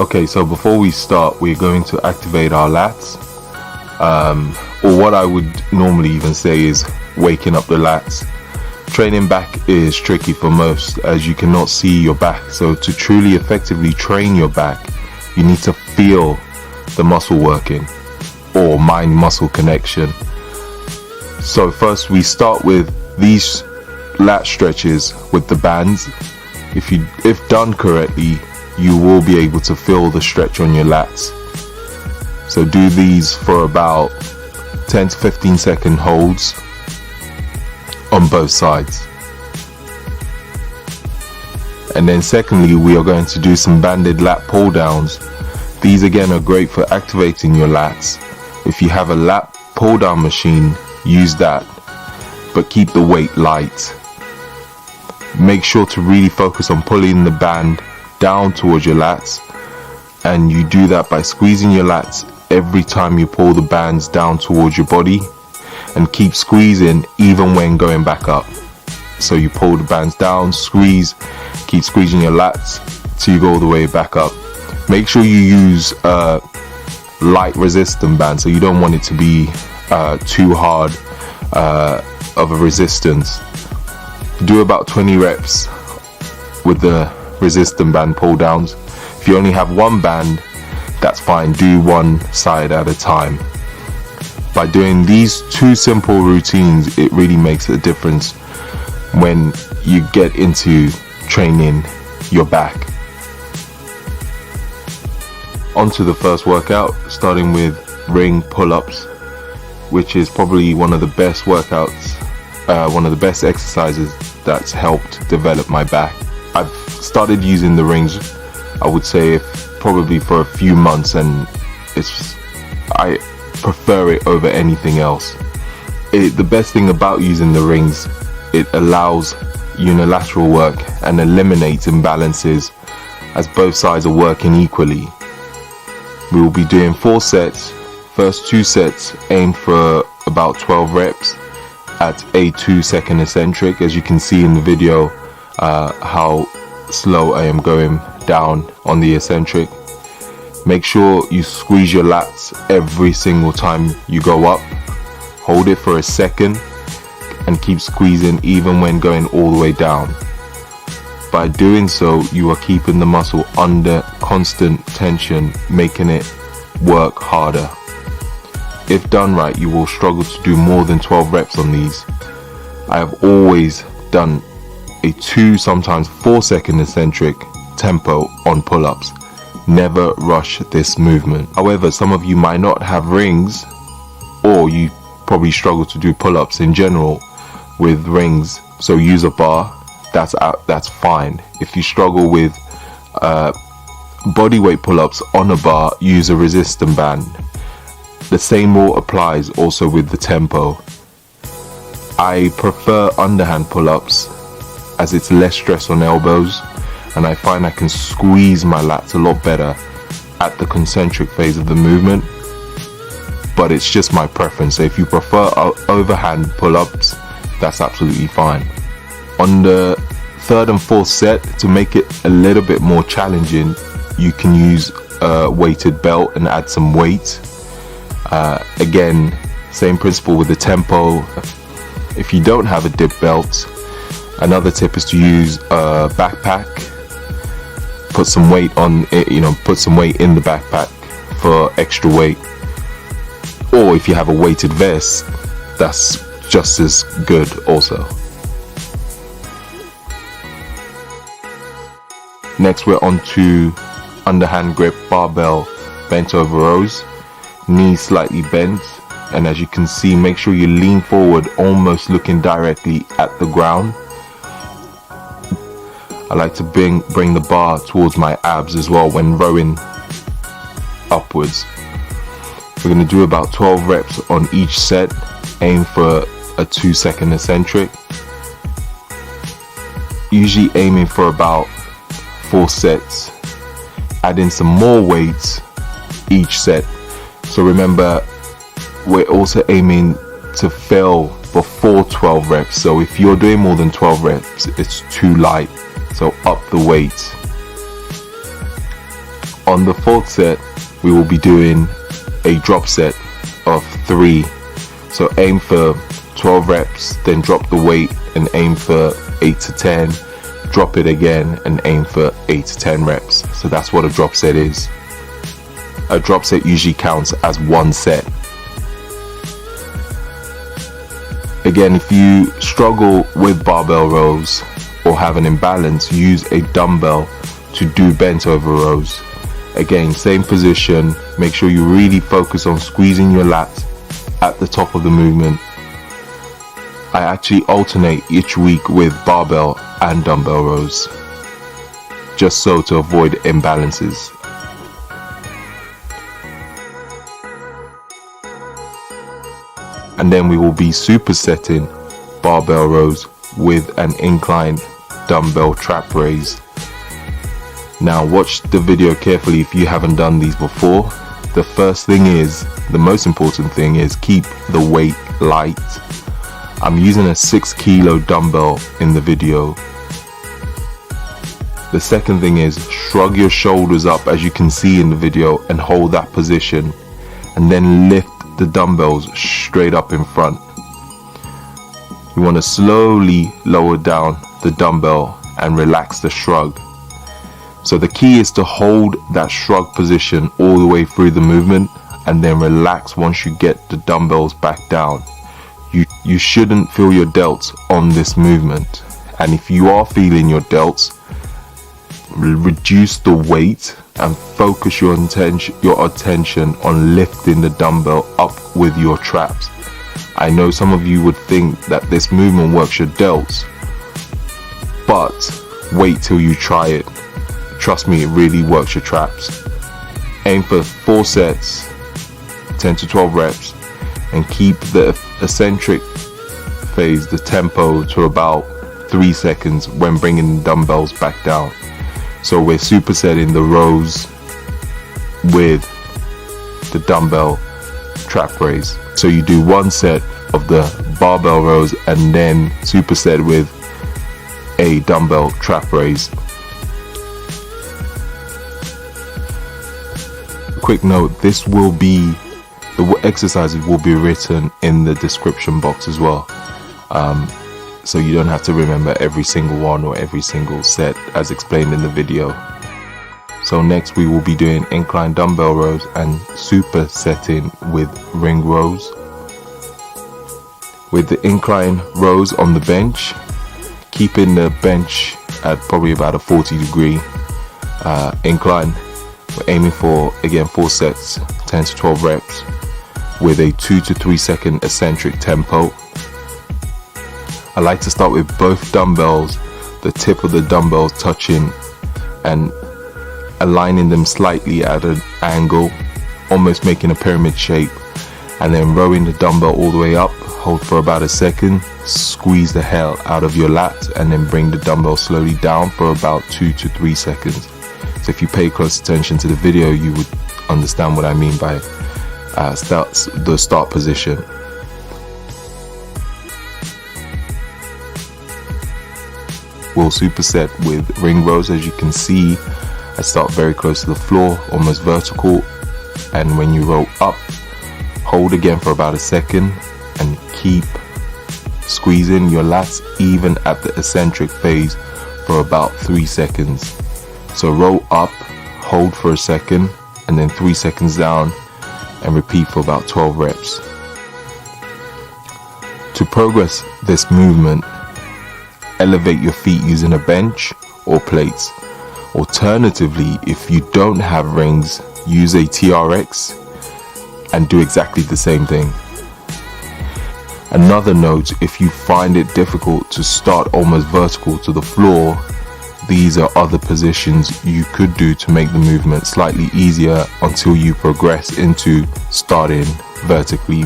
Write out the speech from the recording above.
Okay, so before we start, we're going to activate our lats. Or what I would normally even say is waking up the lats. Training back is tricky for most, as you cannot see your back. So to truly effectively train your back, you need to feel the muscle working, or mind-muscle connection. So first we start with these lat stretches with the bands. If done correctly, you will be able to feel the stretch on your lats. So do these for about 10 to 15 second holds on both sides. And then secondly, we are going to do some banded lat pull downs. These again are great for activating your lats. If you have a lat pull down machine, use that, but keep the weight light. Make sure to really focus on pulling the band down towards your lats, and you do that by squeezing your lats every time you pull the bands down towards your body, and keep squeezing even when going back up. So you pull the bands down, squeeze, keep squeezing your lats till you go all the way back up. Make sure you use light resistant band, so you don't want it to be too hard of a resistance. Do about 20 reps with the resistant band pull downs. If you only have one band, that's fine, do one side at a time. By doing these two simple routines, it really makes a difference when you get into training your back. On to the first workout, starting with ring pull-ups, which is probably one of the best workouts, one of the best exercises that's helped develop my back. I've started using the rings, I would say, probably for a few months, and I prefer it over anything else. The best thing about using the rings, it allows unilateral work and eliminates imbalances as both sides are working equally. We will be doing 4 sets. First 2 sets aim for about 12 reps at a 2-second eccentric. As you can see in the video, how slow I am going down on the eccentric. Make sure you squeeze your lats every single time you go up. Hold it for a second and keep squeezing even when going all the way down. By doing so, you are keeping the muscle under constant tension, making it work harder. If done right, you will struggle to do more than 12 reps on these. I have always done a 2, sometimes 4-second eccentric tempo on pull-ups. Never rush this movement. However, some of you might not have rings, or you probably struggle to do pull-ups in general with rings, so use a bar. That's fine. If you struggle with body weight pull-ups on a bar, use a resistant band. The same rule applies also with the tempo. I prefer underhand pull-ups as it's less stress on elbows, and I find I can squeeze my lats a lot better at the concentric phase of the movement, but it's just my preference. So if you prefer overhand pull-ups, that's absolutely fine. On the 3rd and 4th set, to make it a little bit more challenging, you can use a weighted belt and add some weight. Again, same principle with the tempo. If you don't have a dip belt, another tip is to use a backpack. Put some weight on it, put some weight in the backpack for extra weight. Or if you have a weighted vest, that's just as good also. Next, we're on to underhand grip barbell bent over rows, knees slightly bent, and as you can see, make sure you lean forward, almost looking directly at the ground. I like to bring the bar towards my abs as well when rowing upwards. We're going to do about 12 reps on each set. Aim for a 2-second eccentric. Usually aiming for about 4 sets. Add in some more weights each set. So remember, we're also aiming to fail before 12 reps. So if you're doing more than 12 reps, it's too light. So up the weight. On the fourth set, we will be doing a drop set of 3. So aim for 12 reps, then drop the weight and aim for 8 to 10. Drop it again and aim for 8 to 10 reps. So that's what a drop set is. A drop set usually counts as 1 set. Again, if you struggle with barbell rows or have an imbalance, use a dumbbell to do bent over rows. Again, same position. Make sure you really focus on squeezing your lats at the top of the movement. I actually alternate each week with barbell and dumbbell rows, just so to avoid imbalances. And then we will be supersetting barbell rows with an incline dumbbell trap raise. Now watch the video carefully if you haven't done these before. The first thing is, the most important thing is, keep the weight light. I'm using a 6 kilo dumbbell in the video. The second thing is, shrug your shoulders up as you can see in the video and hold that position, and then lift the dumbbells straight up in front. You want to slowly lower down the dumbbell and relax the shrug. So the key is to hold that shrug position all the way through the movement and then relax once you get the dumbbells back down. You shouldn't feel your delts on this movement, and if you are feeling your delts, reduce the weight and focus your attention on lifting the dumbbell up with your traps. I know some of you would think that this movement works your delts, but wait till you try it. Trust me, it really works your traps. Aim for 4 sets, 10 to 12 reps, and keep the eccentric phase, the tempo, to about 3 seconds when bringing the dumbbells back down. So we're supersetting the rows with the dumbbell trap raise. So you do 1 set of the barbell rows and then superset with a dumbbell trap raise. Quick note, the exercises will be written in the description box as well. So you don't have to remember every single one or every single set as explained in the video. So next we will be doing incline dumbbell rows and supersetting with ring rows. With the incline rows on the bench, keeping the bench at probably about a 40-degree incline. We're aiming for, again, 4 sets, 10 to 12 reps with a 2 to 3 second eccentric tempo. I like to start with both dumbbells, the tip of the dumbbells touching and aligning them slightly at an angle, almost making a pyramid shape, and then rowing the dumbbell all the way up. Hold for about a second, squeeze the hell out of your lats, and then bring the dumbbell slowly down for about 2 to 3 seconds. So if you pay close attention to the video, you would understand what I mean by the start position. We'll superset with ring rows. As you can see, I start very close to the floor, almost vertical, and when you roll up, hold again for about a second and keep squeezing your lats even at the eccentric phase for about 3 seconds. So roll up, hold for a second, and then 3 seconds down, and repeat for about 12 reps. To progress this movement, elevate your feet using a bench or plates. Alternatively, if you don't have rings, use a TRX and do exactly the same thing. Another note, if you find it difficult to start almost vertical to the floor, these are other positions you could do to make the movement slightly easier until you progress into starting vertically